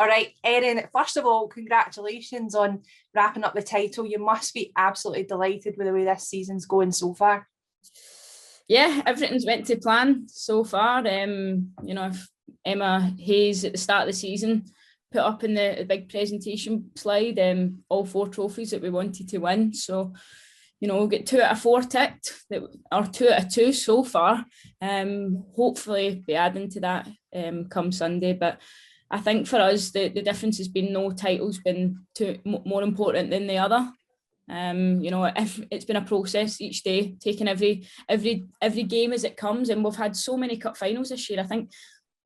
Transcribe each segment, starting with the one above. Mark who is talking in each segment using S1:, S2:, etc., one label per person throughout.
S1: All right, Erin, first of all, congratulations on wrapping up the title. You must be absolutely delighted with the way this season's going so far.
S2: Yeah, everything's went to plan so far. If Emma Hayes at the start of the season put up in the big presentation slide, all 4 trophies that we wanted to win. So, we'll get 2 out of 4 ticked, or 2 out of 2 so far. Hopefully be adding to that come Sunday. But I think for us, the difference has been no title's been more important than the other. It's been a process each day, taking every game as it comes, and we've had so many cup finals this year. I think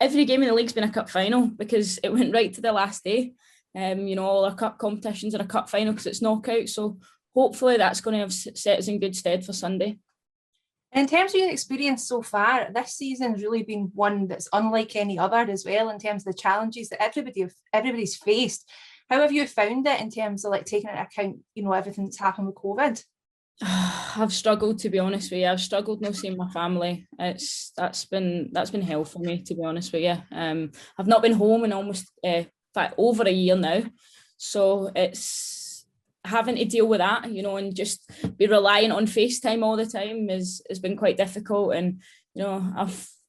S2: every game in the league's been a cup final because it went right to the last day. All our cup competitions are a cup final because it's knockout. So hopefully that's going to have set us in good stead for Sunday.
S1: In terms of your experience so far, this season's really been one that's unlike any other as well, in terms of the challenges that everybody's faced. How have you found it in terms of taking into account, everything that's happened with COVID?
S2: I've struggled, to be honest with you. I've struggled not seeing my family. That's been hell for me, to be honest with you. I've not been home in almost over a year now, so it's having to deal with that, and just be reliant on FaceTime all the time has been quite difficult. And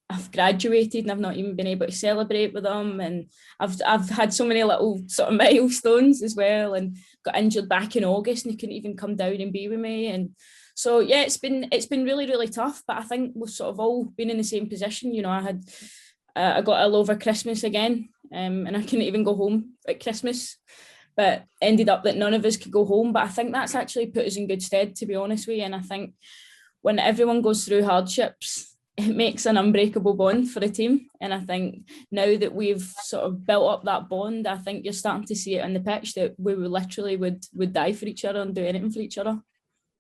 S2: I've graduated and I've not even been able to celebrate with them, and I've had so many little sort of milestones as well, and got injured back in August and he couldn't even come down and be with me. And so yeah, it's been really, really tough, but I think we've sort of all been in the same position. I got ill over Christmas again, and I couldn't even go home at Christmas, but ended up that none of us could go home. But I think that's actually put us in good stead, to be honest with you. And I think when everyone goes through hardships, it makes an unbreakable bond for a team. And I think now that we've sort of built up that bond, I think you're starting to see it on the pitch that we literally would die for each other and do anything for each other.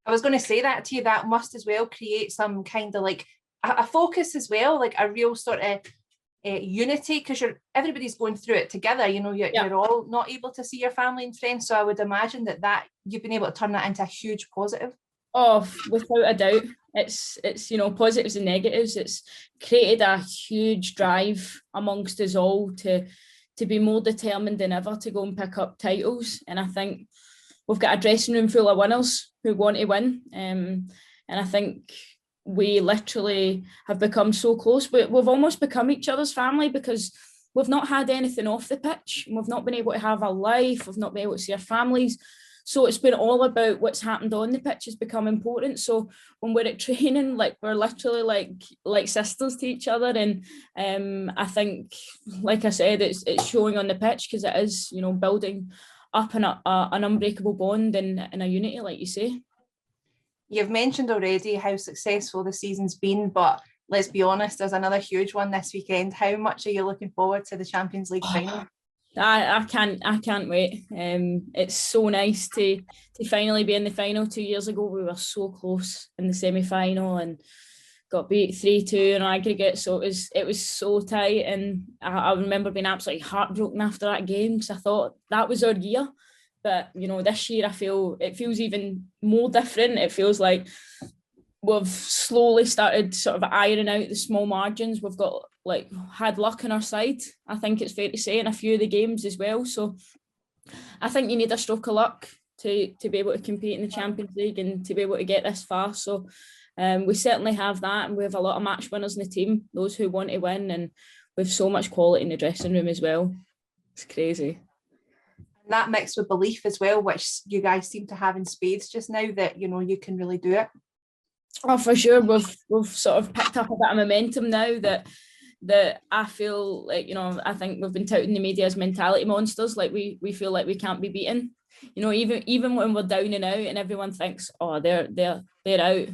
S1: I was going to say that to you, that must as well create some kind of a focus as well, a real sort of unity, because everybody's going through it together. You're all not able to see your family and friends. So I would imagine that you've been able to turn that into a huge positive.
S2: Oh, without a doubt. It's positives and negatives. It's created a huge drive amongst us all to be more determined than ever to go and pick up titles. And I think we've got a dressing room full of winners who want to win. And I think we literally have become so close. We've almost become each other's family because we've not had anything off the pitch. We've not been able to have a life. We've not been able to see our families. So it's been all about what's happened on the pitch has become important. So when we're at training, we're literally like sisters to each other. And I think, like I said, it's showing on the pitch because it is, building up an unbreakable bond and a unity, like you say.
S1: You've mentioned already how successful the season's been, but let's be honest, there's another huge one this weekend. How much are you looking forward to the Champions League final?
S2: I can't wait. It's so nice to finally be in the final. 2 years ago we were so close in the semi-final and got beat 3-2 in aggregate, so it was so tight. And I remember being absolutely heartbroken after that game because I thought that was our year. But this year I feel it feels even more different. It feels like we've slowly started sort of ironing out the small margins. We've got had luck on our side, I think it's fair to say, in a few of the games as well. So I think you need a stroke of luck to be able to compete in the Champions League and to be able to get this far. So we certainly have that, and we have a lot of match winners in the team, those who want to win, and we have so much quality in the dressing room as well. It's crazy.
S1: And that mixed with belief as well, which you guys seem to have in spades just now, that you can really do it.
S2: Oh, for sure. We've sort of picked up a bit of momentum now that I feel I think we've been touting the media as mentality monsters. We feel like we can't be beaten. Even when we're down and out and everyone thinks, oh, they're out.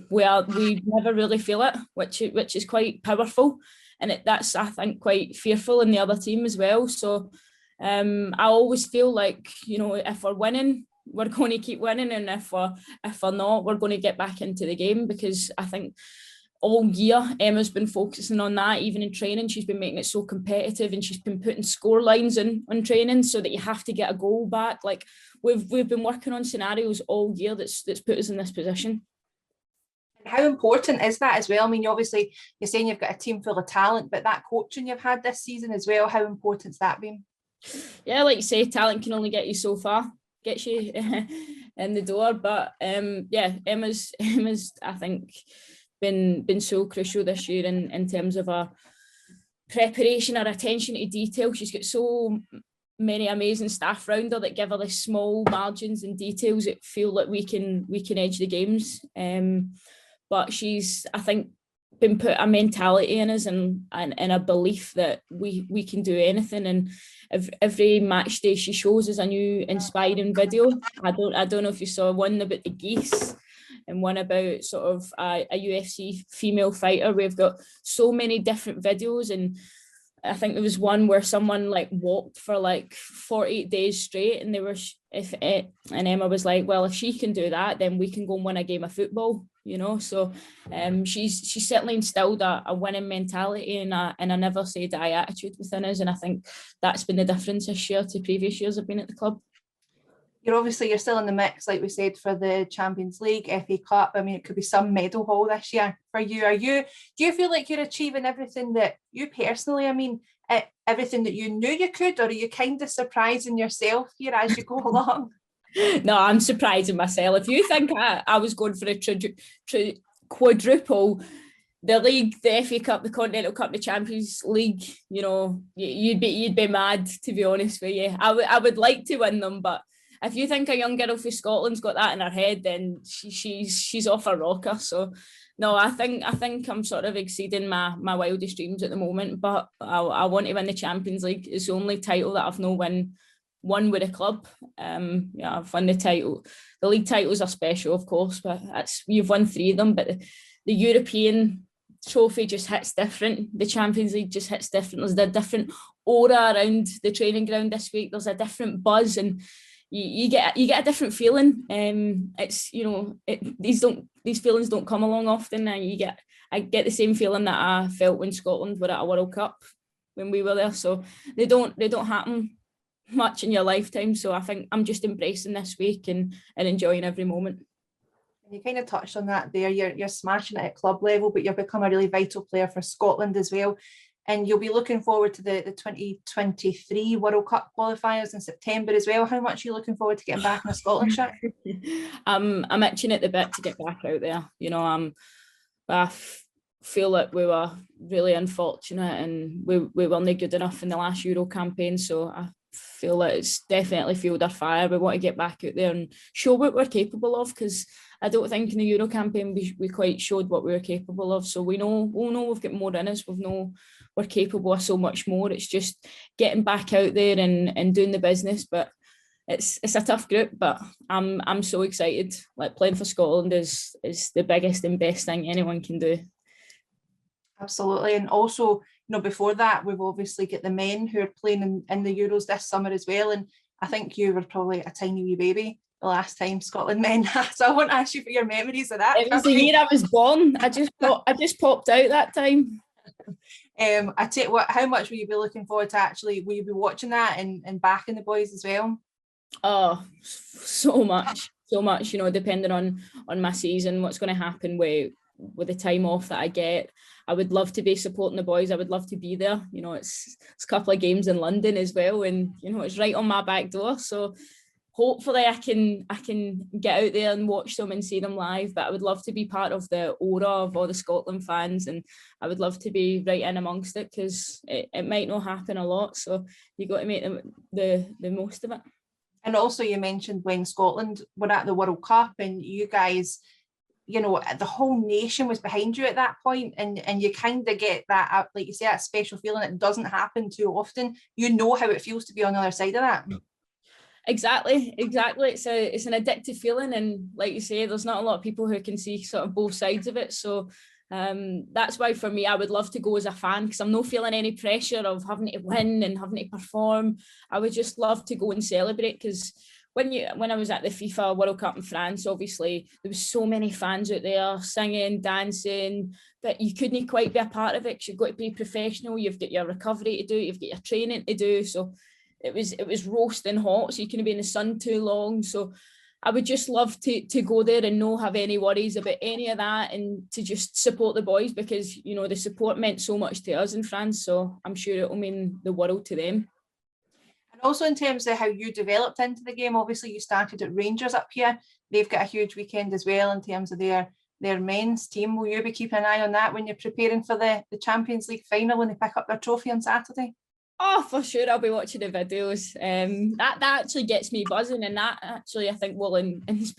S2: We never really feel it, which is quite powerful, and that's, I think, quite fearful in the other team as well. So I always feel like if we're winning, we're going to keep winning, and if we're not, we're going to get back into the game, because I think all year Emma's been focusing on that. Even in training, she's been making it so competitive, and she's been putting score lines on training so that you have to get a goal back. We've been working on scenarios all year that's put us in this position.
S1: How important is that as well? I mean, obviously you're saying you've got a team full of talent, but that coaching you've had this season as well, how important's that been?
S2: Yeah, like you say, talent can only get you so far, gets you in the door. But yeah, Emma's I think been so crucial this year in terms of her preparation, her attention to detail. She's got so many amazing staff around her that give her the small margins and details that feel like we can edge the games. But she's, I think, been put a mentality in us and a belief that we can do anything. And every match day she shows us a new inspiring video. I don't know if you saw one about the geese and one about sort of a UFC female fighter. We've got so many different videos, and I think there was one where someone like walked for like 48 days straight, and and Emma was like, well, if she can do that, then we can go and win a game of football, you know. So she's certainly instilled a winning mentality and a never say die attitude within us, and I think that's been the difference this year to previous years I've been at the club.
S1: You're still in the mix, like we said, for the Champions League, FA Cup. I mean, it could be some medal haul this year for you. Do you feel like you're achieving everything that you personally, I mean, everything that you knew you could, or are you kind of surprising yourself here as you go along?
S2: No, I'm surprising myself. If you think I was going for a quadruple, the league, the FA Cup, the Continental Cup, the Champions League, you know, you'd be mad, to be honest with you. I would like to win them, but if you think a young girl from Scotland's got that in her head, then she's off a rocker. So no, I think I'm sort of exceeding my wildest dreams at the moment. But I want to win the Champions League. It's the only title that I've not won with a club. Yeah, I've won the title. The league titles are special, of course, but you've won 3 of them. But the European trophy just hits different. The Champions League just hits different. There's a different aura around the training ground this week. There's a different buzz, and you get a different feeling. It's, you know, these feelings don't come along often. And I get the same feeling that I felt when Scotland were at a World Cup when we were there. So they don't happen much in your lifetime. So I think I'm just embracing this week and enjoying every moment.
S1: You kind of touched on that there. You're smashing it at club level, but you've become a really vital player for Scotland as well. And you'll be looking forward to the 2023 World Cup qualifiers in September as well. How much are you looking forward to getting back in a Scotland shirt?
S2: I'm itching at the bit to get back out there. You know, I feel like we were really unfortunate and we weren't good enough in the last Euro campaign. So I feel like it's definitely fueled our fire. We want to get back out there and show what we're capable of, because I don't think in the Euro campaign we quite showed what we were capable of. So we'll know we've got more in us. We're capable of so much more. It's just getting back out there and doing the business. But it's a tough group, but I'm so excited. Like, playing for Scotland is the biggest and best thing anyone can do.
S1: Absolutely. And also, you know, before that, we've obviously got the men who are playing in the Euros this summer as well. And I think you were probably a tiny wee baby the last time Scotland men had. So I want to ask you for your memories of that.
S2: It was the year I was born. I just popped out that time.
S1: I tell you what, how much will you be looking forward to will you be watching that and backing the boys as well?
S2: Oh, so much, you know, depending on my season, what's going to happen with the time off that I get. I would love to be supporting the boys. I would love to be there. You know, it's a couple of games in London as well, and you know, it's right on my back door. So hopefully I can get out there and watch them and see them live. But I would love to be part of the aura of all the Scotland fans, and I would love to be right in amongst it, because it might not happen a lot. So you got to make the most of it.
S1: And also, you mentioned when Scotland were at the World Cup, and you guys, you know, the whole nation was behind you at that point, and you kind of get that, like you say, that special feeling. It doesn't happen too often. You know how it feels to be on the other side of that.
S2: Exactly. It's an addictive feeling, and like you say, there's not a lot of people who can see sort of both sides of it. So that's why for me, I would love to go as a fan, because I'm not feeling any pressure of having to win and having to perform. I would just love to go and celebrate, because when I was at the FIFA World Cup in France, obviously there was so many fans out there singing, dancing, but you couldn't quite be a part of it, because you've got to be professional. You've got your recovery to do, you've got your training to do. So it was roasting hot, so you couldn't be in the sun too long. So I would just love to go there and not have any worries about any of that, and to just support the boys, because the support meant so much to us in France, so I'm sure it will mean the world to them.
S1: And also in terms of how you developed into the game, obviously you started at Rangers up here. They've got a huge weekend as well in terms of their men's team. Will you be keeping an eye on that when you're preparing for the Champions League final when they pick up their trophy on Saturday?
S2: Oh, for sure, I'll be watching the videos. That actually gets me buzzing, and that actually I think will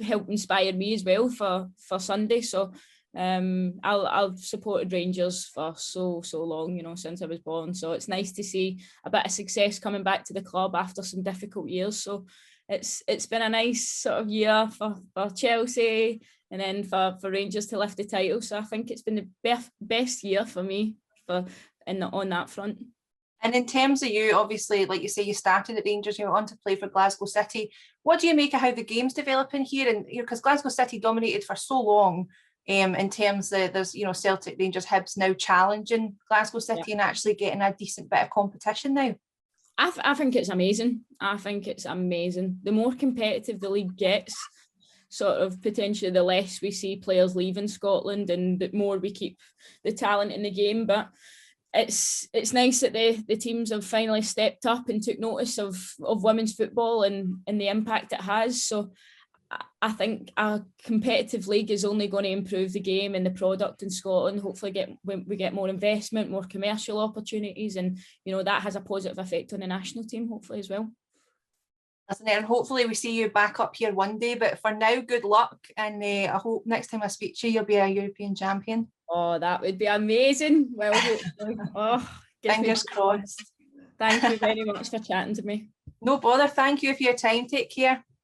S2: help inspire me as well for Sunday. So I've supported Rangers for so long, since I was born. So it's nice to see a bit of success coming back to the club after some difficult years. So it's been a nice sort of year for Chelsea, and then for Rangers to lift the title. So I think it's been the best year for me on that front.
S1: And in terms of you, obviously, like you say, you started at Rangers, you went on to play for Glasgow City. What do you make of how the game's developing here? And because Glasgow City dominated for so long, in terms of there's Celtic, Rangers, Hibs now challenging Glasgow City and actually getting a decent bit of competition now.
S2: I think it's amazing. The more competitive the league gets, sort of potentially the less we see players leaving Scotland, and the more we keep the talent in the game. But it's nice that the teams have finally stepped up and took notice of women's football and the impact it has. So I think a competitive league is only going to improve the game and the product in Scotland. Hopefully we get more investment, more commercial opportunities, and that has a positive effect on the national team hopefully as well.
S1: Listen, and hopefully we see you back up here one day, but for now, good luck, and I hope next time I speak to you, you'll be a European champion.
S2: Oh, that would be amazing. Well, hopefully.
S1: Fingers crossed.
S2: Thank you very much for chatting to me.
S1: No bother. Thank you for your time. Take care.